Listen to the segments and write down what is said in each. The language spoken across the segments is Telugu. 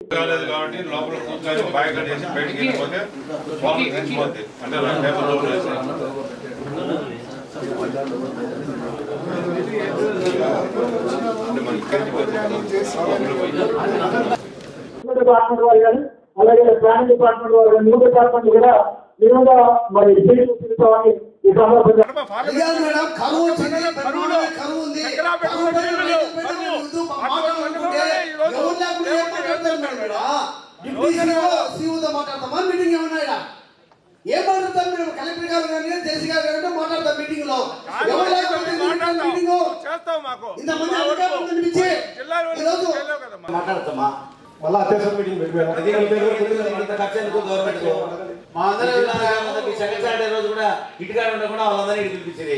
కాబట్టి లోపల కూర్చొని బాగా చేసి బయటికి వెళ్ళిపోతే లోపల తెచ్చిపోద్ది అంటే పేపర్ లోపల అలాగే ప్లానింగ్ డిపార్ట్మెంట్ వారు న్యూ డిపార్ట్మెంట్ కూడా నిజంగా మరి చూపించామని ఈ సందర్భంగా మాట్లాడతామా మీటింగ్ ఏమన్నా ఏం మాట్లాడతారు మేము కలెక్టర్ గారు కానీ జేసీ గారు కానీ మాట్లాడతాం మీటింగ్ లో మాట్లాడతామా మళ్ళీ అత్యవసర మీటింగ్ సెక్రటరీ రోజు కూడా ఇటుగా ఉండకుండా వాళ్ళందరినీ ఇటు పిలిపించింది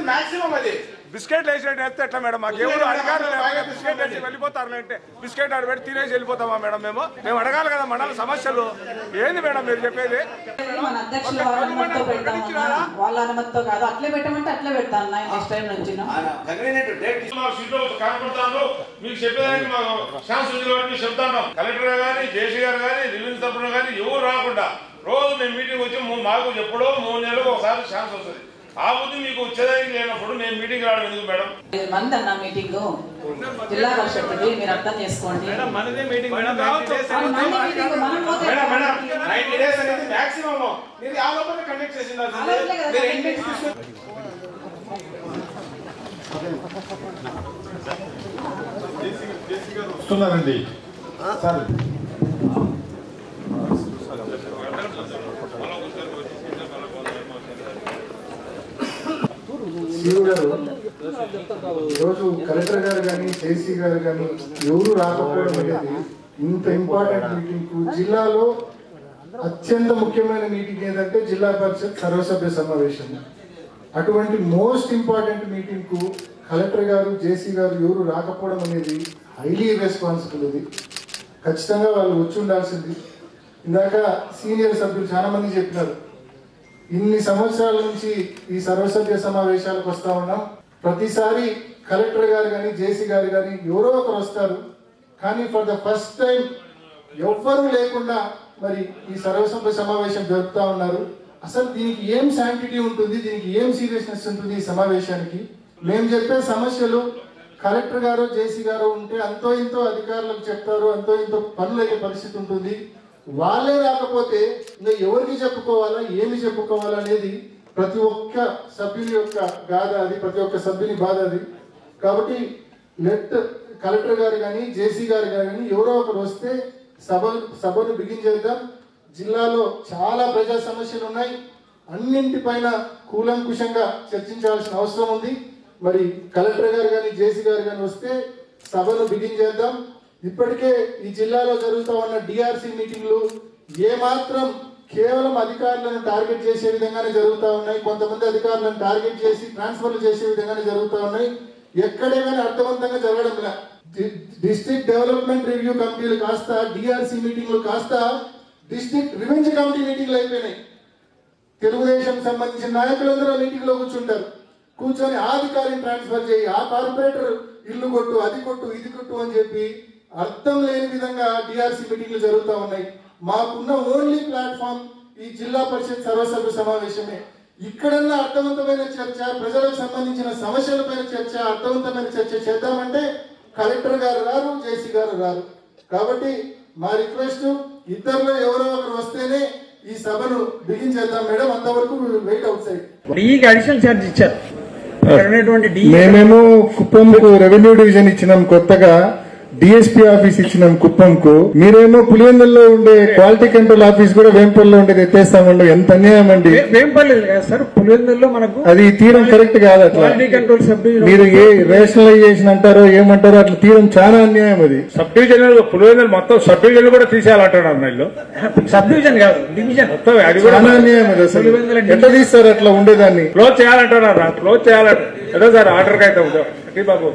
మాక్సిమం అది బిస్కెట్లు వేసేట్టు వేస్తే ఎట్లా మేడం మాకు ఎవరు అడగాలి బిస్కెట్ వేసి వెళ్ళిపోతారు అంటే బిస్కెట్ ఆడ పెట్టి తినేసి వెళ్ళిపోతామా మేడం మేము అడగాలి కదా మండల సమస్యలు ఏంది మేడం మీరు చెప్పేది మన అధ్యక్షుల అనుమతితో పెడతామన్నా వాళ్ళ అనుమతితో కాదు అట్లే పెట్టమంటే అట్లే పెడతాను నెక్స్ట్ టైం నుంచి మీకు చెప్పేదానికి మాకు ఛాన్స్ ఉంది కాబట్టి చెప్తాను కలెక్టర్ గానీ జేసీ గారు కానీ రెవెన్యూ తరఫున కానీ ఎవరు రాకుండా రోజు మేము మీటింగ్ వచ్చి మాకు ఎప్పుడో 3 నెలలకు ఒకసారి ఛాన్స్ వస్తుంది ఆ బుద్ధి మీకు వచ్చేదానికి లేనప్పుడు నేను మీటింగ్ రావడం ఎందుకు మేడం మంది అన్న మీటింగ్ జిల్లా పరిషత్ది మీరు అర్థం చేసుకోండి వస్తున్నారండి సార్ ఈరోజు కలెక్టర్ గారు కానీ జేసీ గారు కానీ ఎవరు రాకపోవడం అనేది ఇంత ఇంపార్టెంట్ మీటింగ్ కు జిల్లాలో అత్యంత ముఖ్యమైన మీటింగ్ ఏదంటే జిల్లా పరిషత్ సర్వసభ్య సమావేశం. అటువంటి మోస్ట్ ఇంపార్టెంట్ మీటింగ్ కు కలెక్టర్ గారు జేసీ గారు ఎవరు రాకపోవడం అనేది హైలీ రెస్పాన్సిబుల్. ఇది ఖచ్చితంగా వాళ్ళు వచ్చి ఉండాల్సింది. ఇందాక సీనియర్ సభ్యులు చాలా మంది చెప్పినారు, ఇన్ని సంవత్సరాల నుంచి ఈ సర్వసభ్య సమావేశాలకు వస్తా ఉన్నాం. ప్రతిసారి కలెక్టర్ గారు కానీ జేసీ గారు కానీ ఎవరో ఒకరు వస్తారు, కానీ ఫర్ ద ఫస్ట్ టైం ఎవ్వరూ లేకుండా మరి ఈ సర్వసభ్య సమావేశం జరుపుతా ఉన్నారు. అసలు దీనికి ఏం శాంటిటీ ఉంటుంది, దీనికి ఏం సీరియస్నెస్ ఉంటుంది ఈ సమావేశానికి? మేము చెప్పే సమస్యలు కలెక్టర్ గారు జేసీ గారు ఉంటే అంతో ఇంతో అధికారులకు చెప్తారు, అంతో ఇంతో పనులు అయ్యే పరిస్థితి ఉంటుంది. వాళ్ళే రాకపోతే ఇంకా ఎవరికి చెప్పుకోవాలా, ఏమి చెప్పుకోవాలా అనేది ప్రతి ఒక్క సభ్యుని యొక్క గాథ అది, ప్రతి ఒక్క సభ్యుని బాధ అది. కాబట్టి లెట్ కలెక్టర్ గారు కానీ జేసీ గారు కానీ ఎవరో ఒకరు వస్తే సభను బిగించేద్దాం. జిల్లాలో చాలా ప్రజా సమస్యలు ఉన్నాయి, అన్నింటిపైన కూలంకుషంగా చర్చించాల్సిన అవసరం ఉంది. మరి కలెక్టర్ గారు కానీ జేసీ గారు కానీ వస్తే సభను బిగించేద్దాం. ఇప్పటికే ఈ జిల్లాలో జరుగుతూ ఉన్న డిఆర్సీ మీటింగ్లు ఏమాత్రం కేవలం అధికారులను టార్గెట్ చేసే విధంగానే జరుగుతూ ఉన్నాయి. కొంతమంది అధికారులను టార్గెట్ చేసి ట్రాన్స్ఫర్లు చేసే విధంగానే జరుగుతూ ఉన్నాయి. ఎక్కడే కానీ అర్థవంతంగా జరగడం లేదు. డిస్ట్రిక్ట్ డెవలప్మెంట్ రివ్యూ కమిటీలు కాస్త డిఆర్సీ మీటింగ్లు కాస్త డిస్ట్రిక్ట్ రివెంజ్ కమిటీ మీటింగ్లు అయిపోయినాయి. తెలుగుదేశం సంబంధించిన నాయకులందరూ మీటింగ్లో కూర్చుంటారు. కూర్చొని ఆ అధికారిని ట్రాన్స్ఫర్ చేయి, ఆ కార్పొరేటర్ ఇల్లు కొట్టు, అది కొట్టు, ఇది కొట్టు అని చెప్పి అర్థం లేని విధంగా డిఆర్సీ మీటింగ్లు జరుగుతూ ఉన్నాయి. మాకున్న ఓన్లీ ప్లాట్ఫామ్ ఈ జిల్లా పరిషత్ సర్వసభ్య సమావేశమే. ఇక్కడన్నా అర్థవంతమైన చర్చ, ప్రజలకు సంబంధించిన సమస్యలపైన చర్చ, అర్థవంతమైన చర్చ చేద్దామంటే కలెక్టర్ గారు రారు, జేసీ గారు రారు. కాబట్టి మా రిక్వెస్ట్, ఇద్దరిలో ఎవరో ఒకరు వస్తేనే ఈ సభను బిగించేద్దాం మేడం. అంతవరకు వెయిట్ అవుట్ సైడ్. డీకి అడిషనల్ ఛార్జ్ ఇచ్చారు. మేమేమో కుప్పంకు రెవెన్యూ డివిజన్ ఇచ్చినాం, కొత్తగా డిఎస్పీ ఆఫీస్ ఇచ్చినాం కుప్పంకు. మీరేమో పులివెందుల్లో ఉండే క్వాలిటీ కంట్రోల్ ఆఫీస్ కూడా వేంపల్లిలో ఉండేది ఎత్తేస్తామండి. ఎంత అన్యాయం అండి. వేంపల్లి కదా సార్, పులివెందుల్లో మనకు అది తీరం కరెక్ట్ కాదు. అట్లా క్వాలిటీ కంట్రోల్ సబ్ డివిజన్ మీరు ఏ రేషనలైజేషన్ అంటారో ఏమంటారో అట్లా తీరం చాలా అన్యాయం. అది సబ్ డివిజన్ పులివెందులు మొత్తం సబ్ డివిజన్ కూడా తీసేయాలంటున్నారు వీళ్ళు. సబ్ డివిజన్ కాదు, డివిజన్ మొత్తం అది కూడా చాలా అన్యాయం. అది అసలు ఎట్లా తీస్తారు అట్లా ఉండేదాన్ని? క్లోజ్ చేయాలంటున్నారు. క్లోజ్ చేయాలంటే ఏదో సార్ ఆర్డర్కి అయితే బాబు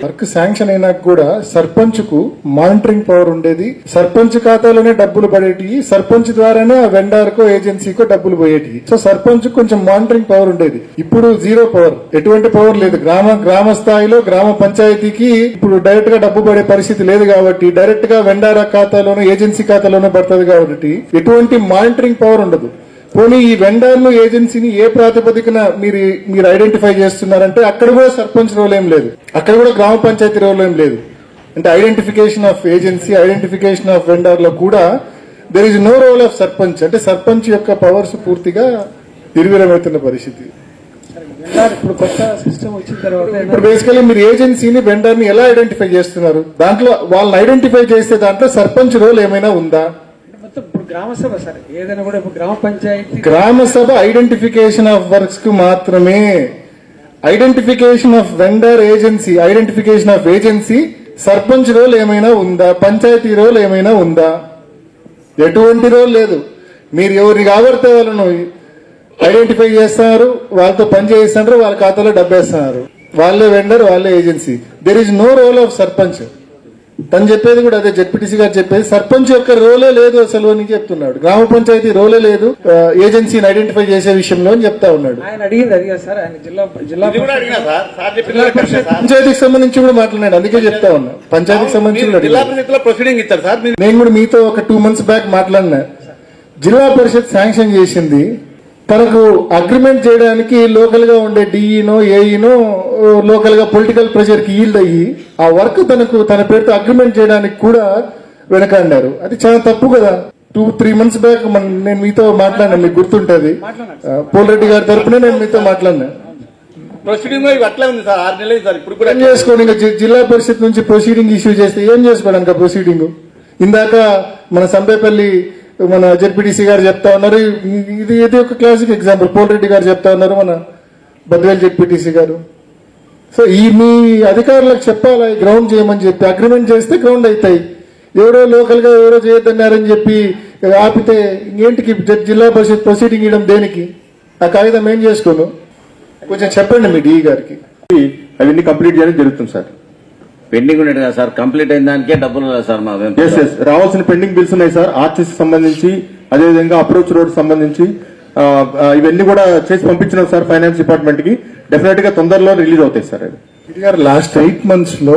వర్క్ శాంక్షన్ అయినా కూడా సర్పంచ్ కు మానిటరింగ్ పవర్ ఉండేది. సర్పంచ్ ఖాతాలోనే డబ్బులు పడేటివి, సర్పంచ్ ద్వారానే ఆ వెండర్ కో ఏజెన్సీకో డబ్బులు పోయేటివి. సో సర్పంచ్ కొంచెం మానిటరింగ్ పవర్ ఉండేది. ఇప్పుడు జీరో పవర్, ఎటువంటి పవర్ లేదు. గ్రామ స్థాయిలో గ్రామ పంచాయతీకి ఇప్పుడు డైరెక్ట్ గా డబ్బు పడే పరిస్థితి లేదు కాబట్టి డైరెక్ట్ గా వెండర్ ఖాతాలోనూ ఏజెన్సీ ఖాతాలోనూ పడుతుంది కాబట్టి ఎటువంటి మానిటరింగ్ పవర్ ఉండదు. పోనీ ఈ వెండర్లు ఏజెన్సీని ఏ ప్రాతిపదికన మీరు ఐడెంటిఫై చేస్తున్నారంటే అక్కడ కూడా సర్పంచ్ రోల్ ఏం లేదు, అక్కడ కూడా గ్రామ పంచాయతీ రోల్ ఏం లేదు. అంటే identification of agency, identification of vendor లో కూడా there is no role of sarpanch. అంటే సర్పంచ్ యొక్క పవర్స్ పూర్తిగా నిర్వీర్యమవుతున్న పరిస్థితి. ఇప్పుడు కొత్త సిస్టమ్ వచ్చిన తర్వాత ఇప్పుడు బేసికలీ మీరు ఏజెన్సీని వెండర్ ని ఎలా ఐడెంటిఫై చేస్తున్నారు? దాంట్లో వాళ్ళని ఐడెంటిఫై చేసే దాంట్లో సర్పంచ్ రోల్ ఏమైనా ఉందా? ఇప్పుడు గ్రామ సభ సార్ ఏదైనా కూడా ఇప్పుడు గ్రామ పంచాయతీ గ్రామ సభ ఐడెంటిఫికేషన్ ఆఫ్ వర్క్స్ కు మాత్రమే. Identification of vendor agency, identification of agency sarpanch role ఏమైనా ఉందా? పంచాయతీ రోల్ ఏమైనా ఉందా? ఎటువంటి రోల్ లేదు. మీరు ఎవరిని కాబడితే వాళ్ళను ఐడెంటిఫై చేస్తున్నారు, వాళ్ళతో పని చేయిస్తున్నారు, వాళ్ళ ఖాతాలో డబ్బు వేస్తున్నారు. వాళ్ళే వెండర్, వాళ్ళే agency. There is no role of sarpanch. తను చెప్పేది కూడా అదే, జెడ్పీటీసీ గారు చెప్పేది సర్పంచ్ యొక్క రోలే లేదు అసలు అని చెప్తున్నాడు. గ్రామ పంచాయతీ రోలే లేదు ఏజెన్సీని ఐడెంటిఫై చేసే విషయంలో అని చెప్తా ఉన్నాడు. ఆయన అడిగింది అది సార్, ఆయన జిల్లా పంచాయతీకి సంబంధించి కూడా మాట్లాడాడు. అందుకే చెప్తా ఉన్నా, పంచాయతీకి సంబంధించి ప్రొసీడింగ్ ఇస్తారు సార్. నేను కూడా మీతో ఒక 2 months బ్యాక్ మాట్లాడినా. జిల్లా పరిషత్ శాంక్షన్ చేసింది, తనకు అగ్రిమెంట్ చేయడానికి లోకల్ గా ఉండే డిఈనో ఏఈనో లోకల్ గా పొలిటికల్ ప్రెషర్ కి ఈల్డ్ అయ్యి ఆ వర్క్ తన పేరుతో అగ్రిమెంట్ చేయడానికి కూడా వెనకాడారు. అది చాలా తప్పు కదా. 2-3 months బ్యాక్ నేను మీతో మాట్లాడినా, మీకు గుర్తుంటది. పోల్రెడ్డి గారి తరపున నేను మీతో మాట్లాడినా. ప్రొసీడింగ్ అట్లా ఉంది సార్, 6 నెలలు సార్. ఇప్పుడు ఏం చేసుకోండి, ఇంకా జిల్లా పరిషత్ నుంచి ప్రొసీడింగ్ ఇష్యూ చేస్తే ఏం చేసుకోవడానికి ప్రొసీడింగ్? ఇందాక మన సంపేపల్లి మన జెడ్పీటీసీ గారు చెప్తా ఉన్నారు, ఇది ఒక క్లాసిక్ ఎగ్జాంపుల్. పోల్రెడ్డి గారు చెప్తా ఉన్నారు, మన బద్వేల్ జెడ్పీటీసీ గారు. సో మీ అధికారులకు చెప్పాలా గ్రౌండ్ చేయమని చెప్పి. అగ్రిమెంట్ చేస్తే గ్రౌండ్ అవుతాయి. ఎవరో లోకల్ గా ఎవరో చేయొద్దన్నారని చెప్పి ఆపితే ఇంకేంటికి జిల్లా పరిషత్ ప్రొసీడింగ్ ఇవ్వడం దేనికి? ఆ కాగితం ఏం చేసుకోను? కొంచెం చెప్పండి మీ డిఈ గారికి. అవన్నీ కంప్లీట్ చేయడం జరుగుతుంది సార్. పెండింగ్ ఉండేది కదా సార్, కంప్లీట్ అయిన దానికే డబ్బులు లేదు సార్. మా రావాల్సిన పెండింగ్ బిల్స్ ఉన్నాయి సార్, ఆర్టీసీ సంబంధించి, అదేవిధంగా అప్రోచ్ రోడ్ సంబంధించి ఇవన్నీ కూడా చేసి పంపించినాం సార్ ఫైనాన్స్ డిపార్ట్మెంట్ కి. డెఫినెట్ గా తొందరలో రిలీజ్ అవుతాయి సార్. అవి లాస్ట్ 8 months లో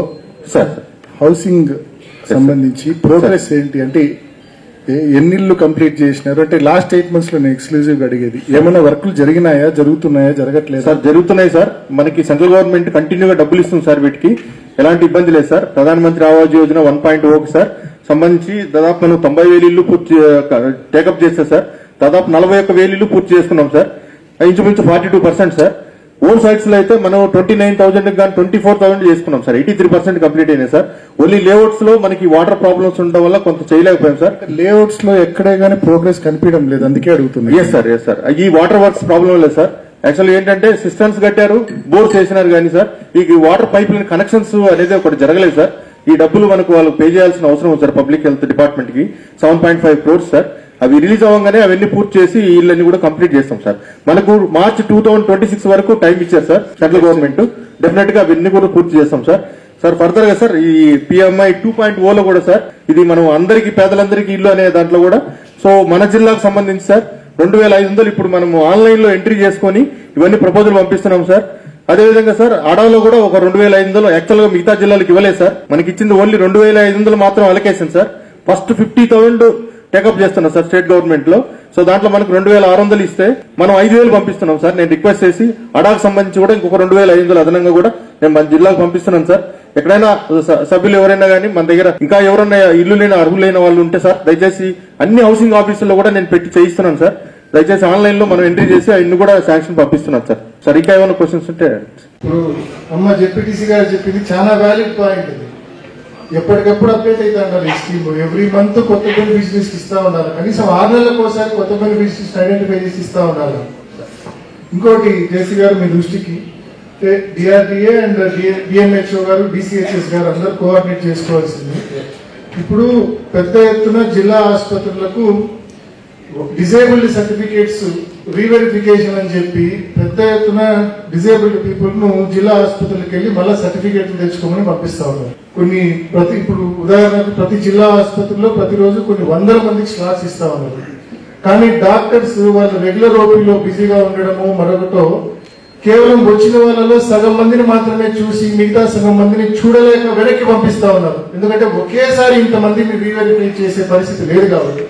సార్ హౌసింగ్ సంబంధించి ప్రోగ్రెస్ ఏంటి? అంటే ఎన్ని ఇళ్లు కంప్లీట్ చేసినారు? అంటే లాస్ట్ 8 months లో నేను ఎక్స్క్లూజివ్ గా అడిగేది, ఏమైనా వర్కులు జరిగినాయా, జరుగుతున్నాయా, జరగట్లేదు సార్? జరుగుతున్నాయి సార్. మనకి సెంట్రల్ గవర్నమెంట్ కంటిన్యూగా డబ్బులు ఇస్తుంది సార్. వీటికి ఎలాంటి ఇబ్బంది లేదు సార్. ప్రధానమంత్రి ఆవాస్ యోజన 1.0 సార్ సంబంధించి దాదాపు మనం 90,000 ఇళ్లు పూర్తి టేకప్ చేస్తే సార్ దాదాపు 41,000 ఇళ్లు పూర్తి చేసుకున్నాం సార్. ఇంచుమించు 42% సార్. ఓన్ సైట్స్ లో అయితే మనం 29,000 కానీ 24,000 చేసుకున్నాం సార్. 83% కంప్లీట్ అయినాయి సార్. ఓన్లీ లేఅవుట్స్ లో మనకి వాటర్ ప్రాబ్లమ్స్ ఉండడం వల్ల కొంత చేయలేకపోయాం సార్. లేఅవుట్స్ లో ఎక్కడే గానీ ప్రోగ్రెస్ కనిపించడం లేదు, అందుకే అడుగుతుంది. Yes sir. ఈ వాటర్ వర్క్స్ ప్రాబ్లం లేదు సార్. యాక్చువల్ ఏంటంటే సిస్టమ్స్ కట్టారు, బోర్స్ వేసినారు కానీ సార్ ఈ వాటర్ పైప్ లైన్ కనెక్షన్స్ అనేది ఒకటి జరగలేదు సార్. ఈ డబ్బులు మనకు వాళ్ళు పే చేయాల్సిన అవసరం ఉంది సార్ పబ్లిక్ హెల్త్ డిపార్ట్మెంట్ కి 7.5 crores సార్. అవి రిలీజ్ అవ్వగానే అవన్నీ పూర్తి చేసి ఇళ్ళని కూడా కంప్లీట్ చేస్తాం సార్. మనకు March 2026 వరకు టైం ఇచ్చారు సార్ సెంట్రల్ గవర్నమెంట్. డెఫినెట్ గా అవన్నీ కూడా పూర్తి చేస్తాం సార్. సార్ ఫర్దర్ గా సార్ ఈ PMI 2.0 లో కూడా సార్ ఇది మనం అందరికి పేదలందరికీ ఇల్లు అనే దాంట్లో కూడా సో మన జిల్లాకు సంబంధించి సార్ 2,500 ఇప్పుడు మనం ఆన్లైన్ లో ఎంట్రీ చేసుకుని ఇవన్నీ ప్రపోజల్ పంపిస్తున్నాం సార్. అదేవిధంగా సార్ ఆడవలో కూడా ఒక 2,500 యాక్చువల్ గా మిగతా జిల్లాలకు ఇవ్వలేదు సార్. మనకి ఇచ్చింది ఓన్లీ 2,500 మాత్రం అలొకేషన్ సార్. ఫస్ట్ 50,000 టేకప్ చేస్తున్నాం సార్ స్టేట్ గవర్నమెంట్ లో. సో దాంట్లో మనకు 2,600 ఇస్తే మనం 5,000 పంపిస్తున్నాం సార్. నేను రిక్వెస్ట్ చేసి అడాకు సంబంధించి కూడా ఇంకొక 2,500 అదనంగా కూడా నేను మన జిల్లాకు పంపిస్తున్నాను సార్. ఎక్కడైనా సభ్యులు ఎవరైనా కానీ మన దగ్గర ఇంకా ఎవరైనా ఇల్లు లేని అర్హులైన వాళ్ళు ఉంటే సార్ దయచేసి అన్ని హౌసింగ్ ఆఫీసుల్లో కూడా నేను పెట్టి చేయిస్తున్నాను సార్. దయచేసి ఆన్లైన్ లో మనం ఎంట్రీ చేసి అన్ని కూడా శాంక్షన్ పంపిస్తున్నాను సార్. సార్ ఇంకా ఏమైనా క్వశ్చన్స్ ఉంటే ఇప్పుడు అమ్మ జెడ్పీటీసీ గారు చెప్పింది చాలా వ్యాలిడ్ పాయింట్. ఇది ఎప్పటికప్పుడు అప్డేట్ అవుతా ఉండాలి ఈ స్కీమ్. ఎవ్రీ మంత్ కొత్త బెనిఫిషరీస్ ఇస్తా ఉండాలి. కనీసం 6 నెలలకు ఒకసారి కొత్త బెనిఫిషరీస్ ఐడెంటిఫై చేసి ఇస్తా ఉండాలి. ఇంకోటి జేసీ గారు మీ దృష్టికి డిఆర్డిఏ అండ్ డిఎంహెచ్ఓ గారు డిసిహెచ్ఎస్ గారు అందరూ కోఆర్డినేట్ చేసుకోవాల్సింది. ఇప్పుడు పెద్ద ఎత్తున జిల్లా ఆసుపత్రులకు డిజేబుల్డ్ సర్టిఫికేట్స్ రీవెరిఫికేషన్ అని చెప్పి పెద్ద ఎత్తున డిజేబుల్డ్ పీపుల్ ను జిల్లా ఆసుపత్రులకు వెళ్లి మళ్ళీ సర్టిఫికేట్లు తెచ్చుకోమని పంపిస్తా ఉన్నారు. ఇప్పుడు ఉదాహరణకు ప్రతి జిల్లా ఆసుపత్రిలో ప్రతిరోజు కొన్ని వందల మందికి స్లాట్స్ ఇస్తా ఉన్నారు. కానీ డాక్టర్స్ వాళ్ళు రెగ్యులర్ ఓపీలో బిజీగా ఉండడము మరొకటో కేవలం వచ్చిన వాళ్ళలో సగం మందిని మాత్రమే చూసి మిగతా సగం మందిని చూడలేక వెనక్కి పంపిస్తా ఉన్నారు. ఎందుకంటే ఒకేసారి ఇంతమందిని రీవెరిఫై చేసే పరిస్థితి లేదు కాబట్టి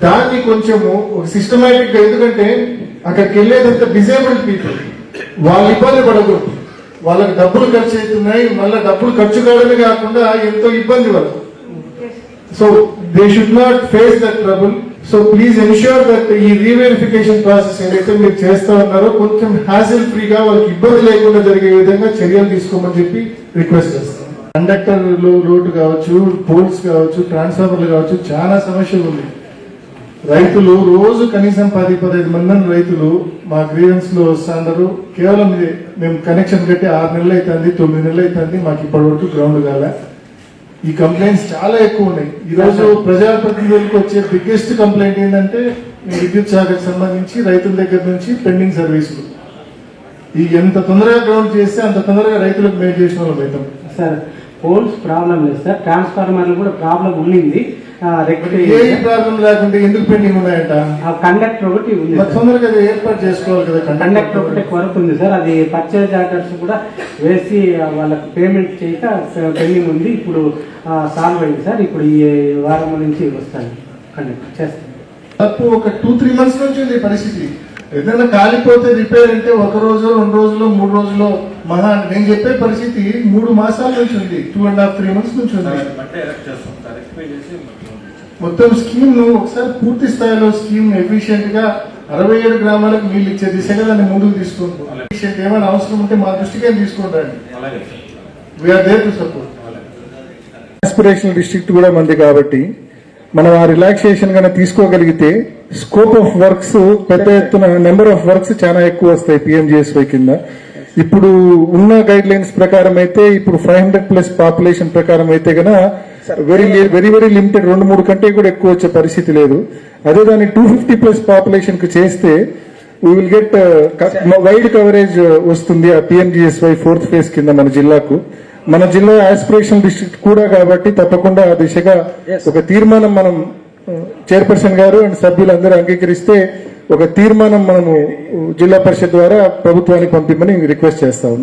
దాన్ని కొంచెము సిస్టమేటిక్ గా, ఎందుకంటే అక్కడికి వెళ్లేదంతా డిజేబుల్డ్ పీపుల్, వాళ్ళు ఇబ్బంది పడకూడదు. వాళ్ళకి డబ్బులు ఖర్చు అవుతున్నాయి, మళ్ళీ డబ్బులు ఖర్చు కావడమే కాకుండా ఎంతో ఇబ్బంది వాళ్ళకు. So they should not face that trouble. So please ensure that ఈ రీవెరిఫికేషన్ ప్రాసెస్ ఏదైతే మీరు చేస్తా ఉన్నారో కొంచెం హ్యాసిల్ ఫ్రీగా వాళ్ళకి ఇబ్బంది లేకుండా జరిగే విధంగా చర్యలు తీసుకోమని చెప్పి రిక్వెస్ట్ చేస్తాం. కండక్టర్ రోడ్డు కావచ్చు, పోల్స్ కావచ్చు, ట్రాన్స్ఫార్మర్లు కావచ్చు, చాలా సమస్యలు ఉన్నాయి. రైతులు రోజు కనీసం 10-15 మంది రైతులు మా గ్రీవెన్స్ లో వస్తున్నారు. కేవలం మేము కనెక్షన్ కట్టి 6 నెలలు అవుతుంది, 9 నెలలు అవుతుంది, మాకు ఇప్పటి వరకు గ్రౌండ్ కాలే. ఈ కంప్లైంట్స్ చాలా ఎక్కువ ఉన్నాయి. ఈ రోజు ప్రజాప్రతినిధులకు వచ్చే బిగ్గెస్ట్ కంప్లైంట్ ఏంటంటే విద్యుత్ శాఖకు సంబంధించి రైతుల దగ్గర నుంచి పెండింగ్ సర్వీసులు. ఈ ఎంత తొందరగా గ్రౌండ్ చేస్తే అంత తొందరగా రైతులకు మేలు చేసిన వాళ్ళు అవుతాం. సార్ పోల్స్ ప్రాబ్లం లేదు సార్, ట్రాన్స్ఫార్మర్లు కూడా ప్రాబ్లం ఉండింది. ఏ ప్రాబ్లం లేకుంటే ఎందుకు పెండింగ్ ఉన్నాయంట? కండక్టర్ ఒకటి ఉంది, తొందరగా ఏర్పాటు చేసుకోవాలి కదా. కండక్టర్ ఒకటి కొరకు ఉంది సార్. అది పర్చేజ్ ఆర్డర్స్ కూడా వేసి వాళ్ళకి పేమెంట్ చేయక పెండింగ్ ఉంది. ఇప్పుడు సాల్వ్ అయింది సార్. ఇప్పుడు ఈ వారం నుంచి వస్తాను, కండక్టర్ చేస్తాను. తప్పు ఒక 2-3 మంత్స్ నుంచి ఉంది పరిస్థితి. ఏదైనా కాలిపోతే రిపేర్ అంటే 1 రోజు 2 రోజులు 3 రోజులు మహా. నేను చెప్పే పరిస్థితి 3 మాసాల నుంచి ఉంది, 2.5-3 మంత్స్ నుంచి ఉంది. మొత్తం స్కీమ్ ను ఒకసారి పూర్తి స్థాయిలో స్కీమ్ ఎఫిషియెంట్ గా 67 గ్రామాలకు నీళ్లు ఇచ్చే దిశగా దాన్ని ముందుకు తీసుకుంటాం. ఏమైనా అవసరం ఉంటే మా దృష్టికి తీసుకుంటాండి. We are there to support. Aspirational district కూడా మంది కాబట్టి మనం ఆ రిలాక్సేషన్ గానే తీసుకోగలిగితే స్కోప్ ఆఫ్ వర్క్స్ పెద్ద ఎత్తున, నెంబర్ ఆఫ్ వర్క్స్ చాలా ఎక్కువ వస్తాయి పిఎంజిఎస్వై కింద. ఇప్పుడు ఉన్న గైడ్ లైన్స్ ప్రకారం అయితే ఇప్పుడు 500+ పాపులేషన్ ప్రకారం అయితే గన వెరీ వెరీ లిమిటెడ్, 2-3 కంటే కూడా ఎక్కువ వచ్చే పరిస్థితి లేదు. అదే దాన్ని 250+ పాపులేషన్ కు చేస్తే we will get wide coverage వస్తుంది ఆ పిఎంజిఎస్వై 4th ఫేజ్ కింద మన జిల్లాకు. మన జిల్లా ఆస్పిరేషనల్ డిస్ట్రిక్ట్ కూడా కాబట్టి తప్పకుండా ఆ దిశగా ఒక తీర్మానం మనం చైర్పర్సన్ గారు అండ్ సభ్యులందరూ అంగీకరిస్తే ఒక తీర్మానం మనము జిల్లా పరిషత్ ద్వారా ప్రభుత్వానికి పంపిమని రిక్వెస్ట్ చేస్తాము.